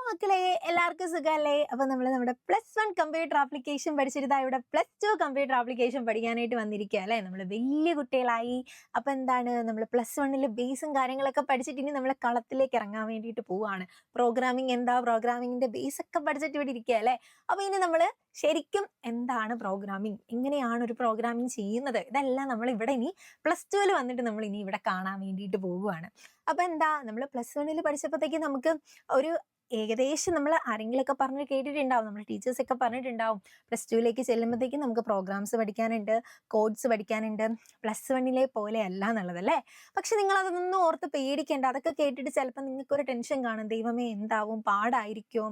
മക്കളെ എല്ലാവർക്കും സുഖമല്ലേ? അപ്പൊ നമ്മുടെ +1 കമ്പ്യൂട്ടർ ആപ്ലിക്കേഷൻ പഠിച്ചിരുതാ ഇവിടെ +2 കമ്പ്യൂട്ടർ ആപ്ലിക്കേഷൻ പഠിക്കാനായിട്ട് വന്നിരിക്കുക അല്ലേ? നമ്മൾ വലിയ കുട്ടികളായി. അപ്പൊ എന്താണ്, നമ്മൾ +1 ബേസും കാര്യങ്ങളൊക്കെ പഠിച്ചിട്ട് ഇനി നമ്മൾ കളത്തിലേക്ക് ഇറങ്ങാൻ വേണ്ടിയിട്ട് പോവാണ്. പ്രോഗ്രാമിംഗ് എന്താ, പ്രോഗ്രാമിംഗിന്റെ ബേസ് ഒക്കെ പഠിച്ചിട്ട് ഇവിടെ ഇരിക്കുക അല്ലേ? അപ്പൊ ഇനി നമ്മൾ ശരിക്കും എന്താണ് പ്രോഗ്രാമിംഗ്, എങ്ങനെയാണ് ഒരു പ്രോഗ്രാമിംഗ് ചെയ്യുന്നത്, ഇതെല്ലാം നമ്മൾ ഇവിടെ ഇനി +2 വന്നിട്ട് നമ്മൾ ഇനി ഇവിടെ കാണാൻ വേണ്ടിയിട്ട് പോവുകയാണ്. അപ്പൊ എന്താ, നമ്മൾ +1 പഠിച്ചപ്പോഴത്തേക്ക് നമുക്ക് ഒരു ഏകദേശം നമ്മൾ ആരെങ്കിലുമൊക്കെ പറഞ്ഞ് കേട്ടിട്ടുണ്ടാവും, നമ്മുടെ ടീച്ചേഴ്സ് ഒക്കെ പറഞ്ഞിട്ടുണ്ടാവും +2 ചെല്ലുമ്പോഴത്തേക്കും നമുക്ക് പ്രോഗ്രാംസ് പഠിക്കാനുണ്ട്, കോഡ്സ് പഠിക്കാനുണ്ട്, +1 പോലെ അല്ല എന്നുള്ളത് അല്ലേ. പക്ഷെ നിങ്ങൾ അതൊന്നും ഓർത്ത് പേടിക്കേണ്ട. അതൊക്കെ കേട്ടിട്ട് ചിലപ്പോൾ നിങ്ങൾക്കൊരു ടെൻഷൻ കാണും, ദൈവമേ എന്താവും, പാടായിരിക്കും.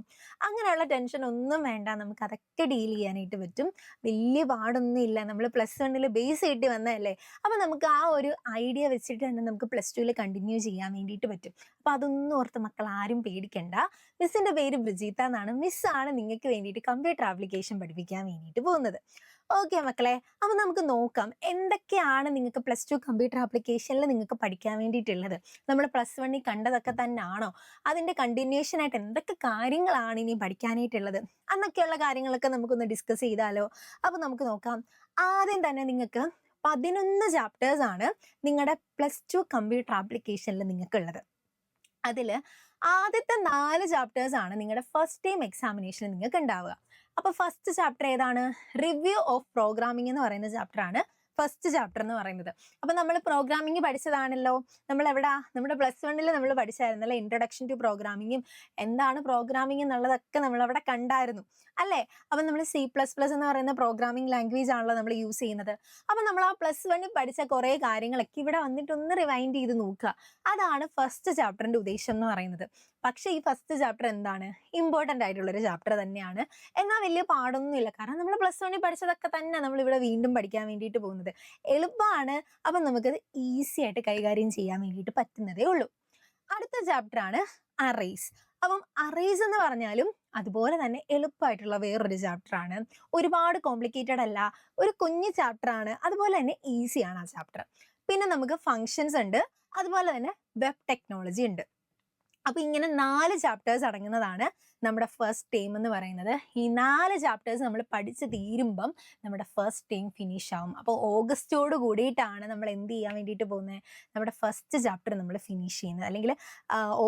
അങ്ങനെയുള്ള ടെൻഷൻ ഒന്നും വേണ്ട, നമുക്ക് അതൊക്കെ ഡീൽ ചെയ്യാനായിട്ട് പറ്റും. വലിയ പാടൊന്നും ഇല്ല. നമ്മൾ +1 ബേസ് കിട്ടി വന്നതല്ലേ, അപ്പം നമുക്ക് ആ ഒരു ഐഡിയ വെച്ചിട്ട് തന്നെ നമുക്ക് +2 കണ്ടിന്യൂ ചെയ്യാൻ വേണ്ടിയിട്ട് പറ്റും. അപ്പം അതൊന്നും ഓർത്ത് മക്കൾ ആരും പേടിക്കണ്ട. മിസ്സിന്റെ പേര് ബ്രിജീത്ത എന്നാണ്. മിസ്സാണ് നിങ്ങൾക്ക് വേണ്ടിയിട്ട് കമ്പ്യൂട്ടർ ആപ്ലിക്കേഷൻ പഠിപ്പിക്കാൻ വേണ്ടിയിട്ട് പോകുന്നത്. ഓക്കെ മക്കളെ, അപ്പൊ നമുക്ക് നോക്കാം എന്തൊക്കെയാണ് നിങ്ങൾക്ക് +2 കമ്പ്യൂട്ടർ ആപ്ലിക്കേഷനിൽ നിങ്ങൾക്ക് പഠിക്കാൻ വേണ്ടിയിട്ടുള്ളത്. നമ്മൾ +1 കണ്ടതൊക്കെ തന്നെയാണോ, അതിന്റെ കണ്ടിന്യൂഷൻ ആയിട്ട് എന്തൊക്കെ കാര്യങ്ങളാണ് ഇനി പഠിക്കാനായിട്ടുള്ളത് എന്നൊക്കെയുള്ള കാര്യങ്ങളൊക്കെ നമുക്കൊന്ന് ഡിസ്കസ് ചെയ്താലോ. അപ്പൊ നമുക്ക് നോക്കാം. ആദ്യം തന്നെ നിങ്ങൾക്ക് 11 ചാപ്റ്റേഴ്സ് ആണ് നിങ്ങളുടെ +2 കമ്പ്യൂട്ടർ ആപ്ലിക്കേഷനിൽ നിങ്ങൾക്കുള്ളത്. അതിൽ ആദ്യത്തെ 4 ചാപ്റ്റേഴ്സ് ആണ് നിങ്ങളുടെ ഫസ്റ്റ് ടൈം എക്സാമിനേഷന് നിങ്ങൾക്ക് ഉണ്ടാവുക. അപ്പോൾ ഫസ്റ്റ് ചാപ്റ്റർ ഏതാണ്? റിവ്യൂ ഓഫ് പ്രോഗ്രാമിംഗ് എന്ന് പറയുന്ന ചാപ്റ്റർ ആണ് ഫസ്റ്റ് ചാപ്റ്റർ എന്ന് പറയുന്നത്. അപ്പം നമ്മൾ പ്രോഗ്രാമിംഗ് പഠിച്ചതാണല്ലോ. നമ്മൾ എവിടെ, നമ്മുടെ +1 നമ്മൾ പഠിച്ചായിരുന്നല്ലോ ഇൻട്രൊഡക്ഷൻ ടു പ്രോഗ്രാമിങ്ങും എന്താണ് പ്രോഗ്രാമിംഗ് എന്നുള്ളതൊക്കെ നമ്മളവിടെ കണ്ടായിരുന്നു അല്ലേ. അപ്പം നമ്മൾ C++ എന്ന് പറയുന്ന പ്രോഗ്രാമിംഗ് ലാംഗ്വേജ് ആണല്ലോ നമ്മൾ യൂസ് ചെയ്യുന്നത്. അപ്പം നമ്മൾ ആ +1 പഠിച്ച കുറേ കാര്യങ്ങളൊക്കെ ഇവിടെ വന്നിട്ടൊന്ന് റിവൈൻഡ് ചെയ്ത് നോക്കുക. അതാണ് ഫസ്റ്റ് ചാപ്റ്ററിന്റെ ഉദ്ദേശം എന്ന് പറയുന്നത്. പക്ഷേ ഈ ഫസ്റ്റ് ചാപ്റ്റർ എന്താണ്, ഇമ്പോർട്ടൻ്റ് ആയിട്ടുള്ളൊരു ചാപ്റ്റർ തന്നെയാണ്. എന്നാൽ വലിയ പാടൊന്നുമില്ല, കാരണം നമ്മൾ +1 പഠിച്ചതൊക്കെ തന്നെ നമ്മൾ ഇവിടെ വീണ്ടും പഠിക്കാൻ വേണ്ടിയിട്ട് പോകുന്നത്. എളുപ്പമാണ്. അപ്പം നമുക്കത് ഈസി ആയിട്ട് കൈകാര്യം ചെയ്യാൻ വേണ്ടിയിട്ട് പറ്റുന്നതേ ഉള്ളൂ. അടുത്ത ചാപ്റ്റർ ആണ് അറേസ്. അപ്പം അറേസ് എന്ന് പറഞ്ഞാലും അതുപോലെ തന്നെ എളുപ്പമായിട്ടുള്ള വേറൊരു ചാപ്റ്റർ ആണ്. ഒരുപാട് കോംപ്ലിക്കേറ്റഡ് അല്ല, ഒരു കുഞ്ഞു ചാപ്റ്റർ ആണ്, അതുപോലെ തന്നെ ഈസിയാണ് ആ ചാപ്റ്റർ. പിന്നെ നമുക്ക് ഫങ്ഷൻസ് ഉണ്ട്, അതുപോലെ തന്നെ വെബ് ടെക്നോളജി ഉണ്ട്. അപ്പൊ ഇങ്ങനെ 4 ചാപ്റ്റേഴ്സ് അടങ്ങുന്നതാണ് നമ്മുടെ ഫസ്റ്റ് ടൈം എന്ന് പറയുന്നത്. ഈ 4 ചാപ്റ്റേഴ്സ് നമ്മൾ പഠിച്ച് തീരുമ്പം നമ്മുടെ ഫസ്റ്റ് ടൈം ഫിനിഷ് ആവും. അപ്പോൾ ഓഗസ്റ്റോട് കൂടിയിട്ടാണ് നമ്മൾ എന്ത് ചെയ്യാൻ വേണ്ടിയിട്ട് പോകുന്നത്, നമ്മുടെ ഫസ്റ്റ് ചാപ്റ്റർ നമ്മൾ ഫിനിഷ് ചെയ്യുന്നത്. അല്ലെങ്കിൽ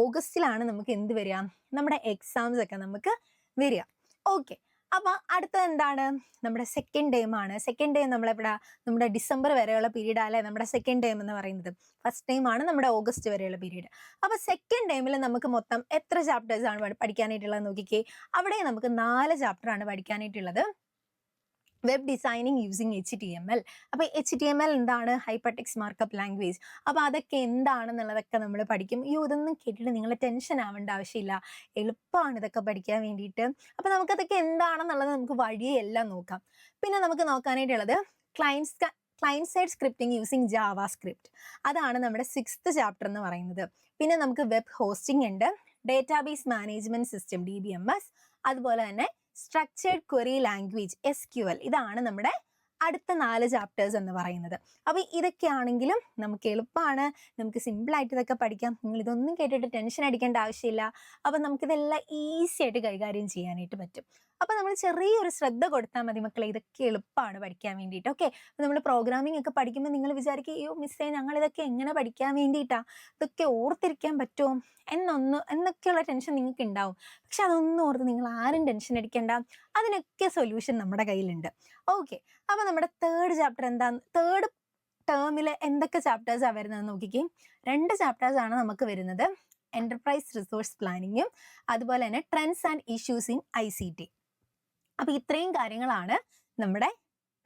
ഓഗസ്റ്റിലാണ് നമുക്ക് എന്ത് വരിക, നമ്മുടെ എക്സാംസ് ഒക്കെ നമുക്ക് വരിക. ഓക്കെ, അപ്പൊ അടുത്തത് എന്താണ്, നമ്മുടെ സെക്കൻഡ് ടൈം ആണ്. സെക്കൻഡ് ടൈം നമ്മളെവിടെ, നമ്മുടെ ഡിസംബർ വരെയുള്ള പീരീഡ് അല്ലേ നമ്മുടെ സെക്കൻഡ് ടൈം എന്ന് പറയുന്നത്. ഫസ്റ്റ് ടൈം ആണ് നമ്മുടെ ഓഗസ്റ്റ് വരെയുള്ള പീരീഡ്. അപ്പൊ സെക്കൻഡ് ടൈമിൽ നമുക്ക് മൊത്തം എത്ര ചാപ്റ്റേഴ്സ് ആണ് പഠിക്കാനായിട്ടുള്ളത് നോക്കിക്കേ. അവിടെ നമുക്ക് 4 ചാപ്റ്റർ ആണ് പഠിക്കാനായിട്ടുള്ളത്. Web designing using HTML. അപ്പോൾ HTML എന്താണ്, ഹൈപ്പർ ടെക്സ്റ്റ് മാർക്കപ്പ് ലാംഗ്വേജ്. അപ്പോൾ അതൊക്കെ എന്താണെന്നുള്ളതൊക്കെ നമ്മൾ പഠിക്കും. ഇതൊന്നും കേട്ടിട്ട് നിങ്ങൾ ടെൻഷൻ ആവേണ്ട ആവശ്യമില്ല, എളുപ്പമാണ് ഇതൊക്കെ പഠിക്കാൻ വേണ്ടിയിട്ട്. അപ്പോൾ നമുക്കതൊക്കെ എന്താണെന്നുള്ളത് നമുക്ക് വഴിയെല്ലാം നോക്കാം. പിന്നെ നമുക്ക് നോക്കാനായിട്ടുള്ളത് client side scripting using JavaScript. അതാണ് നമ്മുടെ 6th ചാപ്റ്റർ എന്ന് പറയുന്നത്. പിന്നെ നമുക്ക് വെബ് ഹോസ്റ്റിംഗ് ഉണ്ട്, ഡേറ്റാബേസ് മാനേജ്മെന്റ് സിസ്റ്റം DBMS, അതുപോലെ തന്നെ സ്ട്രക്ചേർഡ് ക്വറി ലാംഗ്വേജ് SQL. ഇതാണ് നമ്മുടെ അടുത്ത 4 ചാപ്റ്റേഴ്സ് എന്ന് പറയുന്നത്. അപ്പോൾ ഇതൊക്കെയാണെങ്കിലും നമുക്ക് എളുപ്പമാണ്, നമുക്ക് സിമ്പിളായിട്ട് ഇതൊക്കെ പഠിക്കാം. നിങ്ങൾ ഇതൊന്നും കേട്ടിട്ട് ടെൻഷൻ അടിക്കേണ്ട ആവശ്യമില്ല. അപ്പം നമുക്കിതെല്ലാം ഈസി ആയിട്ട് കൈകാര്യം ചെയ്യാനായിട്ട് പറ്റും. അപ്പോൾ നമ്മൾ ചെറിയൊരു ശ്രദ്ധ കൊടുത്താൽ മതി മക്കളെ, ഇതൊക്കെ എളുപ്പമാണ് പഠിക്കാൻ വേണ്ടിയിട്ട്. ഓക്കെ, അപ്പോൾ നമ്മൾ പ്രോഗ്രാമിംഗ് ഒക്കെ പഠിക്കുമ്പോൾ നിങ്ങൾ വിചാരിക്കുക, അയ്യോ മിസ്സേ ഞങ്ങളിതൊക്കെ എങ്ങനെ പഠിക്കാൻ വേണ്ടിയിട്ടാണ്, ഇതൊക്കെ ഓർത്തിരിക്കാൻ പറ്റുമോ എന്നൊക്കെയുള്ള ടെൻഷൻ നിങ്ങൾക്ക് ഉണ്ടാവും. പക്ഷെ അതൊന്നും ഓർത്ത് നിങ്ങൾ ആരും ടെൻഷൻ അടിക്കേണ്ട, അതിനൊക്കെ സൊല്യൂഷൻ നമ്മുടെ കയ്യിലുണ്ട്. ഓക്കെ, അപ്പോൾ നമ്മുടെ തേർഡ് ചാപ്റ്റർ എന്താണ്, തേർഡ് ടേമിൽ എന്തൊക്കെ ചാപ്റ്റേഴ്സാണ് വരുന്നതെന്ന് നോക്കിക്കേ. 2 ചാപ്റ്റേഴ്സ് ആണ് നമുക്ക് വരുന്നത്, എന്റർപ്രൈസ് റിസോഴ്സ് പ്ലാനിങ്ങും അതുപോലെ തന്നെ trends and issues in ICT. അപ്പോൾ ഇത്രയും കാര്യങ്ങളാണ് നമ്മുടെ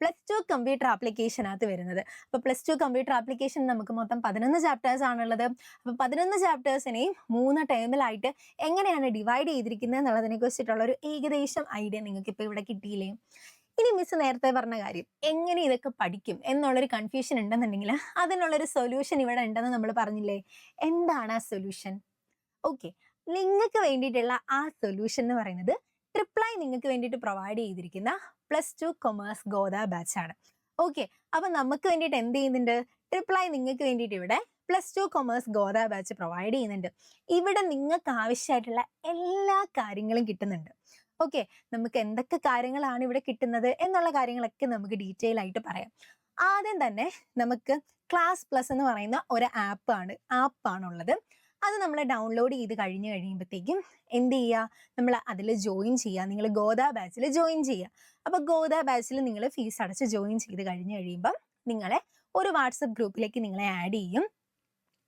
+2 കമ്പ്യൂട്ടർ ആപ്ലിക്കേഷനകത്ത് വരുന്നത്. അപ്പോൾ +2 കമ്പ്യൂട്ടർ ആപ്ലിക്കേഷൻ നമുക്ക് മൊത്തം 11 ചാപ്റ്റേഴ്സ് ആണുള്ളത്. അപ്പോൾ 11 ചാപ്റ്റേഴ്സിനെയും 3 ടേമിലായിട്ട് എങ്ങനെയാണ് ഡിവൈഡ് ചെയ്തിരിക്കുന്നത് എന്നുള്ളതിനെ കുറിച്ചിട്ടുള്ള ഒരു ഏകദേശം ഐഡിയ നിങ്ങൾക്ക് ഇപ്പോൾ ഇവിടെ കിട്ടിയില്ലേ. ഇനി മിസ് നേരത്തെ പറഞ്ഞ കാര്യം, എങ്ങനെ ഇതൊക്കെ പഠിക്കും എന്നുള്ളൊരു കൺഫ്യൂഷൻ ഉണ്ടെന്നുണ്ടെങ്കിൽ അതിനുള്ളൊരു സൊല്യൂഷൻ ഇവിടെ ഉണ്ടെന്ന് നമ്മൾ പറഞ്ഞില്ലേ. എന്താണ് ആ സൊല്യൂഷൻ? ഓക്കെ, നിങ്ങൾക്ക് വേണ്ടിയിട്ടുള്ള ആ സൊല്യൂഷൻ എന്ന് പറയുന്നത് ട്രിപ്ലൈ നിങ്ങൾക്ക് വേണ്ടിയിട്ട് പ്രൊവൈഡ് ചെയ്തിരിക്കുന്ന +2 കൊമേഴ്സ് ഗോദ ബാച്ച് ആണ്. ഓക്കെ, അപ്പം നമുക്ക് വേണ്ടിയിട്ട് എന്ത് ചെയ്യുന്നുണ്ട്, ട്രിപ്ലൈ നിങ്ങൾക്ക് വേണ്ടിയിട്ട് ഇവിടെ +2 കൊമേഴ്സ് ഗോദ ബാച്ച് പ്രൊവൈഡ് ചെയ്യുന്നുണ്ട്. ഇവിടെ നിങ്ങൾക്ക് ആവശ്യമായിട്ടുള്ള എല്ലാ കാര്യങ്ങളും കിട്ടുന്നുണ്ട്. ഓക്കെ, നമുക്ക് എന്തൊക്കെ കാര്യങ്ങളാണ് ഇവിടെ കിട്ടുന്നത് എന്നുള്ള കാര്യങ്ങളൊക്കെ നമുക്ക് ഡീറ്റെയിൽ ആയിട്ട് പറയാം. ആദ്യം തന്നെ നമുക്ക് ക്ലാസ് പ്ലസ് എന്ന് പറയുന്ന ഒരു ആപ്പാണുള്ളത്. അത് നമ്മൾ ഡൗൺലോഡ് ചെയ്ത് കഴിഞ്ഞ് കഴിയുമ്പോഴത്തേക്കും എന്ത് ചെയ്യുക, നമ്മൾ അതിൽ ജോയിൻ ചെയ്യുക. നിങ്ങൾ ഗോദ ബാച്ചിൽ ജോയിൻ ചെയ്യുക. അപ്പോൾ ഗോദ ബാച്ചിൽ നിങ്ങൾ ഫീസ് അടച്ച് ജോയിൻ ചെയ്ത് കഴിഞ്ഞ് കഴിയുമ്പം നിങ്ങളെ ഒരു വാട്സപ്പ് ഗ്രൂപ്പിലേക്ക് നിങ്ങളെ ആഡ് ചെയ്യും.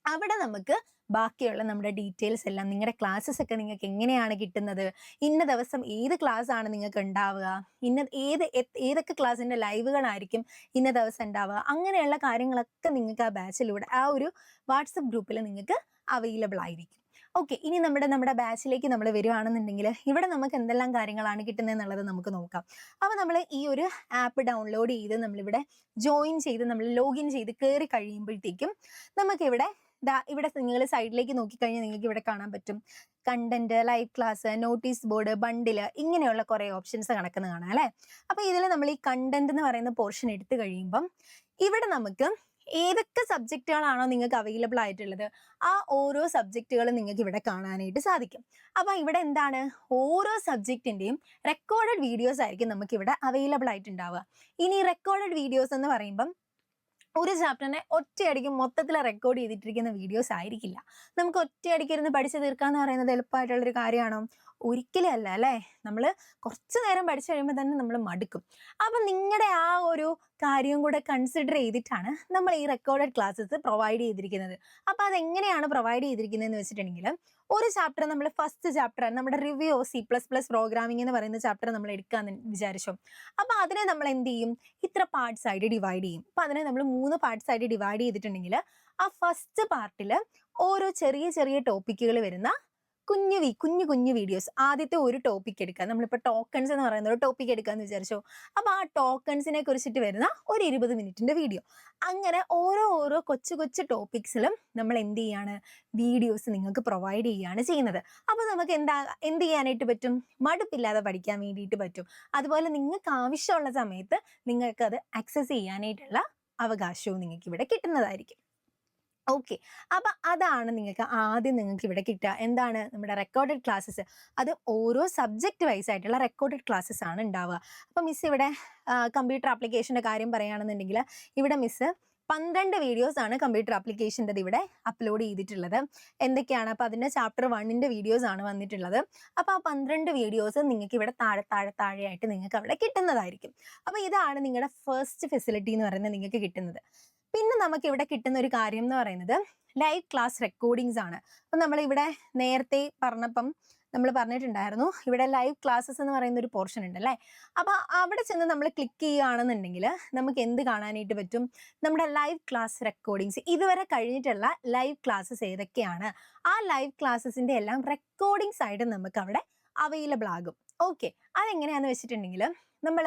അവിടെ നമുക്ക് ബാക്കിയുള്ള നമ്മുടെ ഡീറ്റെയിൽസ് എല്ലാം, നിങ്ങളുടെ ക്ലാസ്സസ് ഒക്കെ നിങ്ങൾക്ക് എങ്ങനെയാണ് കിട്ടുന്നത്, ഇന്ന ദിവസം ഏത് ക്ലാസ് ആണ് നിങ്ങൾക്ക് ഉണ്ടാവുക, ഏതൊക്കെ ക്ലാസ്സിൻ്റെ ലൈവുകളായിരിക്കും ഇന്ന ദിവസം ഉണ്ടാവുക, അങ്ങനെയുള്ള കാര്യങ്ങളൊക്കെ നിങ്ങൾക്ക് ആ ബാച്ചിലൂടെ ആ ഒരു വാട്സപ്പ് ഗ്രൂപ്പിൽ നിങ്ങൾക്ക് അവൈലബിൾ ആയിരിക്കും. ഓക്കെ, ഇനി നമ്മുടെ ബാച്ചിലേക്ക് നമ്മൾ വരുവാണെന്നുണ്ടെങ്കിൽ ഇവിടെ നമുക്ക് എന്തെല്ലാം കാര്യങ്ങളാണ് കിട്ടുന്നത് എന്നുള്ളത് നമുക്ക് നോക്കാം. അപ്പോൾ നമ്മൾ ഈ ഒരു ആപ്പ് ഡൗൺലോഡ് ചെയ്ത് നമ്മളിവിടെ ജോയിൻ ചെയ്ത് നമ്മൾ ലോഗിൻ ചെയ്ത് കയറി കഴിയുമ്പോഴത്തേക്കും നമുക്കിവിടെ ഇവിടെ നിങ്ങൾ സൈഡിലേക്ക് നോക്കിക്കഴിഞ്ഞാൽ നിങ്ങൾക്ക് ഇവിടെ കാണാൻ പറ്റും content, live class, notice board, bundle, ഇങ്ങനെയുള്ള കുറേ ഓപ്ഷൻസ് കിടക്കുന്നത് കാണാം അല്ലേ. അപ്പോൾ ഇതിൽ നമ്മൾ ഈ കണ്ടന്റ് എന്ന് പറയുന്ന പോർഷൻ എടുത്തു കഴിയുമ്പം ഇവിടെ നമുക്ക് ഏതൊക്കെ സബ്ജക്റ്റുകളാണോ നിങ്ങൾക്ക് അവൈലബിൾ ആയിട്ടുള്ളത് ആ ഓരോ സബ്ജക്റ്റുകളും നിങ്ങൾക്ക് ഇവിടെ കാണാനായിട്ട് സാധിക്കും. അപ്പോൾ ഇവിടെ എന്താണ്, ഓരോ സബ്ജക്റ്റിൻ്റെയും റെക്കോർഡഡ് വീഡിയോസ് ആയിരിക്കും നമുക്ക് ഇവിടെ അവൈലബിൾ ആയിട്ടുണ്ടാവുക. ഇനി റെക്കോർഡഡ് വീഡിയോസ് എന്ന് പറയുമ്പം ഒരു ചാപ്റ്ററിനെ ഒറ്റയടിക്ക് മൊത്തത്തിൽ റെക്കോർഡ് ചെയ്തിട്ടിരിക്കുന്ന വീഡിയോസ് ആയിരിക്കില്ല. നമുക്ക് ഒറ്റയടിക്ക് ഇരുന്ന് പഠിച്ചു തീർക്കാന്ന് പറയുന്നത് എളുപ്പമായിട്ടുള്ളൊരു കാര്യമാണോ? ഒരിക്കലും അല്ല അല്ലേ. നമ്മൾ കുറച്ച് നേരം പഠിച്ചു കഴിയുമ്പോൾ തന്നെ നമ്മൾ മടുക്കും. അപ്പം നിങ്ങളുടെ ആ ഒരു കാര്യം കൂടെ കൺസിഡർ ചെയ്തിട്ടാണ് നമ്മൾ ഈ റെക്കോർഡഡ് ക്ലാസ്സസ് പ്രൊവൈഡ് ചെയ്തിരിക്കുന്നത്. അപ്പോൾ അതെങ്ങനെയാണ് പ്രൊവൈഡ് ചെയ്തിരിക്കുന്നതെന്ന് വെച്ചിട്ടുണ്ടെങ്കിൽ, ഒരു ചാപ്റ്റർ നമ്മൾ ഫസ്റ്റ് ചാപ്റ്റർ നമ്മുടെ റിവ്യൂ C++ പ്രോഗ്രാമിംഗ് എന്ന് പറയുന്ന ചാപ്റ്റർ നമ്മൾ എടുക്കാമെന്ന് വിചാരിച്ചു. അപ്പോൾ അതിനെ നമ്മൾ എന്ത് ചെയ്യും, ഇത്ര പാർട്സ് ആയിട്ട് ഡിവൈഡ് ചെയ്യും. അപ്പോൾ അതിനെ നമ്മൾ 3 പാർട്സ് ആയിട്ട് ഡിവൈഡ് ചെയ്തിട്ടുണ്ടെങ്കിൽ ആ ഫസ്റ്റ് പാർട്ടിൽ ഓരോ ചെറിയ ചെറിയ ടോപ്പിക്കുകൾ വരുന്ന കുഞ്ഞു വീഡിയോസ്, ആദ്യത്തെ ഒരു ടോപ്പിക് എടുക്കുക. നമ്മളിപ്പോൾ ടോക്കൺസ് എന്ന് പറയുന്ന ഒരു ടോപ്പിക് എടുക്കാന്ന് വിചാരിച്ചോ. അപ്പോൾ ആ ടോക്കൺസിനെ കുറിച്ചിട്ട് വരുന്ന ഒരു 20 മിനിറ്റിന്റെ വീഡിയോ, അങ്ങനെ ഓരോ കൊച്ചു ടോപ്പിക്സിലും നമ്മൾ എന്ത് ചെയ്യാണ്, വീഡിയോസ് നിങ്ങൾക്ക് പ്രൊവൈഡ് ചെയ്യുകയാണ് ചെയ്യുന്നത്. അപ്പോൾ നമുക്ക് എന്ത് ചെയ്യാനായിട്ട് പറ്റും, മടുപ്പില്ലാതെ പഠിക്കാൻ വേണ്ടിയിട്ട് പറ്റും. അതുപോലെ നിങ്ങൾക്ക് ആവശ്യമുള്ള സമയത്ത് നിങ്ങൾക്കത് ആക്സസ് ചെയ്യാനായിട്ടുള്ള അവകാശവും നിങ്ങൾക്ക് ഇവിടെ കിട്ടുന്നതായിരിക്കും. ഓക്കെ, അപ്പം അതാണ് ആദ്യം നിങ്ങൾക്ക് ഇവിടെ കിട്ടുക. എന്താണ്, നമ്മുടെ റെക്കോർഡഡ് ക്ലാസ്സസ്. അത് ഓരോ സബ്ജക്റ്റ് വൈസ് ആയിട്ടുള്ള റെക്കോർഡഡ് ക്ലാസ്സസ് ആണ് ഉണ്ടാവുക. അപ്പം മിസ് ഇവിടെ കമ്പ്യൂട്ടർ ആപ്ലിക്കേഷൻ്റെ കാര്യം പറയുകയാണെന്നുണ്ടെങ്കിൽ ഇവിടെ മിസ് 12 വീഡിയോസ് ആണ് കമ്പ്യൂട്ടർ ആപ്ലിക്കേഷൻ്റെ ഇവിടെ അപ്ലോഡ് ചെയ്തിട്ടുള്ളത്. എന്തൊക്കെയാണ്, അപ്പോൾ അതിൻ്റെ ചാപ്റ്റർ 1ൻ്റെ വീഡിയോസ് ആണ് വന്നിട്ടുള്ളത്. അപ്പോൾ ആ 12 വീഡിയോസ് നിങ്ങൾക്ക് ഇവിടെ താഴെയായിട്ട് നിങ്ങൾക്ക് അവിടെ കിട്ടുന്നതായിരിക്കും. അപ്പോൾ ഇതാണ് നിങ്ങളുടെ ഫസ്റ്റ് ഫെസിലിറ്റി എന്ന് പറയുന്നത് നിങ്ങൾക്ക് കിട്ടുന്നത്. പിന്നെ നമുക്ക് ഇവിടെ കിട്ടുന്ന ഒരു കാര്യം എന്ന് പറയുന്നത് ലൈവ് ക്ലാസ് റെക്കോർഡിങ്സ് ആണ്. അപ്പം നമ്മളിവിടെ നേരത്തെ നമ്മൾ പറഞ്ഞിട്ടുണ്ടായിരുന്നു, ഇവിടെ ലൈവ് ക്ലാസ്സസ് എന്ന് പറയുന്ന ഒരു പോർഷൻ ഉണ്ടല്ലേ. അപ്പോൾ അവിടെ ചെന്ന് നമ്മൾ ക്ലിക്ക് ചെയ്യുകയാണെന്നുണ്ടെങ്കിൽ നമുക്ക് എന്ത് കാണാനായിട്ട് പറ്റും, നമ്മുടെ ലൈവ് ക്ലാസ് റെക്കോർഡിങ്സ്, ഇതുവരെ കഴിഞ്ഞിട്ടുള്ള ലൈവ് ക്ലാസ്സസ് ഏതൊക്കെയാണ് ആ ലൈവ് ക്ലാസ്സസിൻ്റെ എല്ലാം റെക്കോർഡിങ്സ് ആയിട്ട് നമുക്ക് അവിടെ അവൈലബിൾ ആകും. ഓക്കെ, അതെങ്ങനെയാണെന്ന് വെച്ചിട്ടുണ്ടെങ്കിൽ നമ്മൾ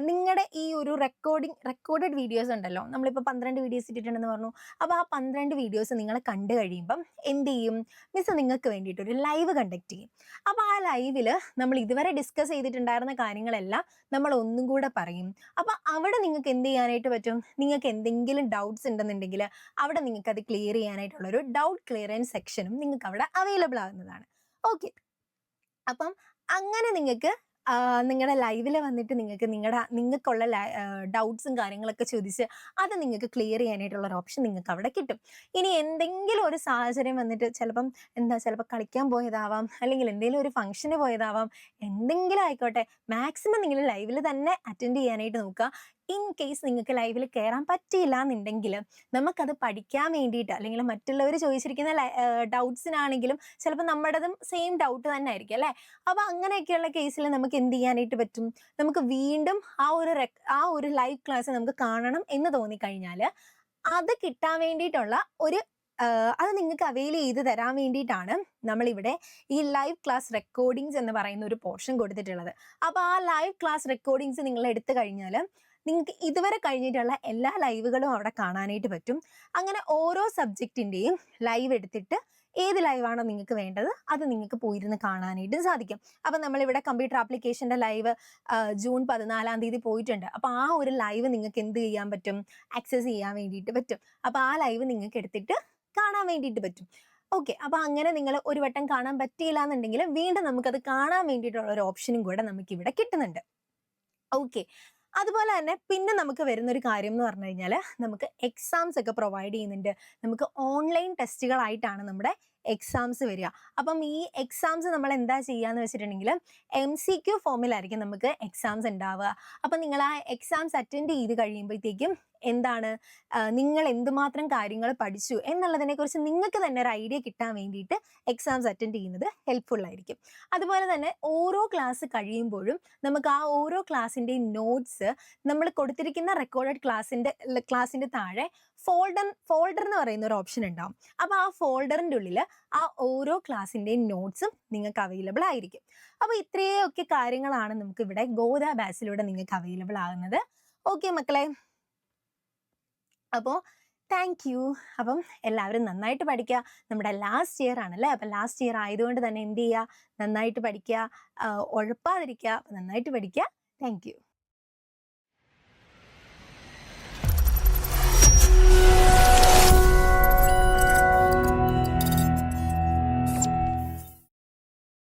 നിങ്ങളുടെ ഈ ഒരു റെക്കോർഡഡ് വീഡിയോസ് ഉണ്ടല്ലോ, നമ്മളിപ്പോൾ 12 വീഡിയോസ് ഇട്ടിട്ടുണ്ടെന്ന് പറഞ്ഞു. അപ്പോൾ ആ 12 വീഡിയോസ് നിങ്ങൾ കണ്ടു കഴിയുമ്പം എന്ത് ചെയ്യും, മിസ് നിങ്ങൾക്ക് വേണ്ടിയിട്ട് ഒരു ലൈവ് കണ്ടക്ട് ചെയ്യും. അപ്പോൾ ആ ലൈവിൽ നമ്മൾ ഇതുവരെ ഡിസ്കസ് ചെയ്തിട്ടുണ്ടായിരുന്ന കാര്യങ്ങളെല്ലാം നമ്മൾ ഒന്നും കൂടെ പറയും. അപ്പോൾ അവിടെ നിങ്ങൾക്ക് എന്ത് ചെയ്യാനായിട്ട് പറ്റും, നിങ്ങൾക്ക് എന്തെങ്കിലും ഡൗട്ട്സ് ഉണ്ടെന്നുണ്ടെങ്കിൽ അവിടെ നിങ്ങൾക്ക് അത് ക്ലിയർ ചെയ്യാനായിട്ടുള്ളൊരു ഡൗട്ട് ക്ലിയറൻസ് സെക്ഷനും നിങ്ങൾക്ക് അവിടെ അവൈലബിൾ ആകുന്നതാണ്. ഓക്കെ, അപ്പം അങ്ങനെ നിങ്ങൾക്ക് നിങ്ങളുടെ ലൈവിൽ വന്നിട്ട് നിങ്ങൾക്കുള്ള ഡൗട്ട്സും കാര്യങ്ങളൊക്കെ ചോദിച്ച് അത് നിങ്ങൾക്ക് ക്ലിയർ ചെയ്യാനായിട്ടുള്ള ഒരു ഓപ്ഷൻ നിങ്ങൾക്ക് അവിടെ കിട്ടും. ഇനി എന്തെങ്കിലും ഒരു സാഹചര്യം വന്നിട്ട് ചിലപ്പോൾ കളിക്കാൻ പോയതാവാം, അല്ലെങ്കിൽ എന്തെങ്കിലും ഒരു ഫംഗ്ഷന് പോയതാവാം, എന്തെങ്കിലും ആയിക്കോട്ടെ, മാക്സിമം നിങ്ങൾ ലൈവിൽ തന്നെ അറ്റൻഡ് ചെയ്യാനായിട്ട് നോക്കുക. ഇൻ കേസ് നിങ്ങൾക്ക് ലൈവിൽ കയറാൻ പറ്റിയില്ല എന്നുണ്ടെങ്കിൽ നമുക്കത് പഠിക്കാൻ വേണ്ടിയിട്ട്, അല്ലെങ്കിൽ മറ്റുള്ളവർ ചോദിച്ചിരിക്കുന്ന ഡൗട്ട്സിനാണെങ്കിലും ചിലപ്പോൾ നമ്മുടേതും സെയിം ഡൗട്ട് തന്നെ ആയിരിക്കും അല്ലേ. അപ്പോൾ അങ്ങനെയൊക്കെയുള്ള കേസിൽ നമുക്ക് എന്ത് ചെയ്യാനായിട്ട് പറ്റും, നമുക്ക് വീണ്ടും ആ ഒരു ലൈവ് ക്ലാസ് നമുക്ക് കാണണം എന്ന് തോന്നിക്കഴിഞ്ഞാൽ അത് കിട്ടാൻ വേണ്ടിയിട്ടുള്ള അത് നിങ്ങൾക്ക് അവൈൽ ചെയ്ത് തരാൻ വേണ്ടിയിട്ടാണ് നമ്മളിവിടെ ഈ ലൈവ് ക്ലാസ് റെക്കോർഡിങ്സ് എന്ന് പറയുന്ന ഒരു പോർഷൻ കൊടുത്തിട്ടുള്ളത്. അപ്പോൾ ആ ലൈവ് ക്ലാസ് റെക്കോർഡിങ്സ് നിങ്ങൾ എടുത്തു കഴിഞ്ഞാൽ നിങ്ങൾക്ക് ഇതുവരെ കഴിഞ്ഞിട്ടുള്ള എല്ലാ ലൈവുകളും അവിടെ കാണാനായിട്ട് പറ്റും. അങ്ങനെ ഓരോ സബ്ജക്റ്റിൻ്റെയും ലൈവ് എടുത്തിട്ട് ഏത് ലൈവാണോ നിങ്ങൾക്ക് വേണ്ടത് അത് നിങ്ങൾക്ക് പോയിരുന്ന് കാണാനായിട്ടും സാധിക്കും. അപ്പം നമ്മളിവിടെ കമ്പ്യൂട്ടർ ആപ്ലിക്കേഷൻ്റെ ലൈവ് ജൂൺ 14 തീയതി പോയിട്ടുണ്ട്. അപ്പോൾ ആ ഒരു ലൈവ് നിങ്ങൾക്ക് എന്ത് ചെയ്യാൻ പറ്റും? ആക്സസ് ചെയ്യാൻ വേണ്ടിയിട്ട് പറ്റും. അപ്പോൾ ആ ലൈവ് നിങ്ങൾക്ക് എടുത്തിട്ട് കാണാൻ വേണ്ടിയിട്ട് പറ്റും. ഓക്കെ. അപ്പോൾ അങ്ങനെ നിങ്ങൾ ഒരു വട്ടം കാണാൻ പറ്റിയില്ല എന്നുണ്ടെങ്കിൽ വീണ്ടും നമുക്കത് കാണാൻ വേണ്ടിയിട്ടുള്ള ഒരു ഓപ്ഷനും കൂടെ നമുക്കിവിടെ കിട്ടുന്നുണ്ട്. ഓക്കെ. അതുപോലെ തന്നെ പിന്നെ നമുക്ക് വരുന്നൊരു കാര്യം എന്ന് പറഞ്ഞു കഴിഞ്ഞാൽ നമുക്ക് എക്സാംസ് ഒക്കെ പ്രൊവൈഡ് ചെയ്യുന്നുണ്ട്. നമുക്ക് ഓൺലൈൻ ടെസ്റ്റുകളായിട്ടാണ് നമ്മുടെ എക്സാംസ് വരിക. അപ്പം ഈ എക്സാംസ് നമ്മൾ എന്താ ചെയ്യാന്ന് വെച്ചിട്ടുണ്ടെങ്കിൽ MCQ ഫോമിലായിരിക്കും നമുക്ക് എക്സാംസ് ഉണ്ടാവുക. അപ്പം നിങ്ങൾ ആ എക്സാംസ് അറ്റൻഡ് ചെയ്ത് കഴിയുമ്പോഴത്തേക്കും എന്താണ് നിങ്ങൾ എന്തുമാത്രം കാര്യങ്ങൾ പഠിച്ചു എന്നുള്ളതിനെക്കുറിച്ച് നിങ്ങൾക്ക് തന്നെ ഒരു ഐഡിയ കിട്ടാൻ വേണ്ടിയിട്ട് എക്സാംസ് അറ്റൻഡ് ചെയ്യുന്നത് ഹെൽപ്ഫുൾ ആയിരിക്കും. അതുപോലെ തന്നെ ഓരോ ക്ലാസ് കഴിയുമ്പോഴും നമുക്ക് ആ ഓരോ ക്ലാസ്സിൻ്റെയും നോട്ട്സ് നമ്മൾ കൊടുത്തിരിക്കുന്ന റെക്കോർഡഡ് ക്ലാസ്സിൻ്റെ താഴെ ഫോൾഡർ എന്ന് പറയുന്ന ഒരു ഓപ്ഷൻ ഉണ്ടാവും. അപ്പോൾ ആ ഫോൾഡറിൻ്റെ ഉള്ളിൽ ആ ഓരോ ക്ലാസ്സിൻ്റെയും നോട്ട്സും നിങ്ങൾക്ക് അവൈലബിൾ ആയിരിക്കും. അപ്പോൾ ഇത്രയൊക്കെ കാര്യങ്ങളാണ് നമുക്ക് ഇവിടെ ഗോദ ബാച്ചിലൂടെ നിങ്ങൾക്ക് അവൈലബിൾ ആകുന്നത്. ഓക്കെ മക്കളെ, അപ്പോൾ താങ്ക് യു. അപ്പം എല്ലാവരും നന്നായിട്ട് പഠിക്കുക. നമ്മുടെ ലാസ്റ്റ് ഇയർ ആണല്ലേ, അപ്പം ലാസ്റ്റ് ഇയർ ആയതുകൊണ്ട് തന്നെ എന്ത് ചെയ്യുക, നന്നായിട്ട് പഠിക്കുക, ഉഴപ്പാതിരിക്കുക, നന്നായിട്ട് പഠിക്കുക. Thank you.